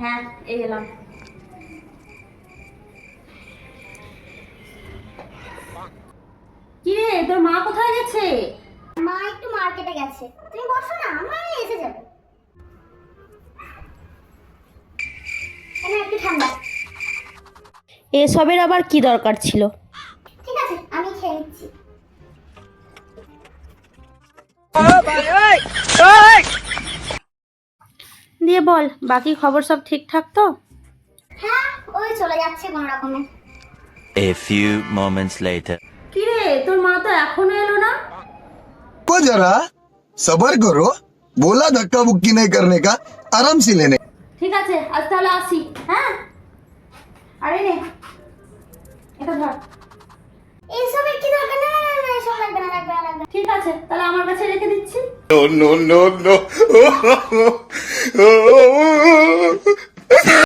হ্যাঁ, এই এলাম। কি রে, তোর মা কোথায় গেছে? মা একটু মার্কেটে গেছে, তুমি বসো না, মা এসে যাবে। একটু ঠান্ডা। এসবের আবার কি দরকার ছিল? ঠিক আছে, আমি খেয়ে নিচ্ছি। দিয়ে বল, বাকি খবর সব ঠিকঠাক তো? হ্যাঁ, ওই চলে যাচ্ছে কোনো রকমে। A few moments later. কি রে, তোর মা তো এখনো এলো না? को जरा सबर करो, बोला धक्का बुक्की नहीं करने का, आराम से लेने। ঠিক আছে, আজ তাহলে আসি। হ্যাঁ, আরে নে, এটা ধর। এইসবের কি দরকার? না না না না, এসব লাগবে না, লাগবে না, লাগবে না। ঠিক আছে, তাহলে আমার কাছে রেখে দিচ্ছি। No no no no.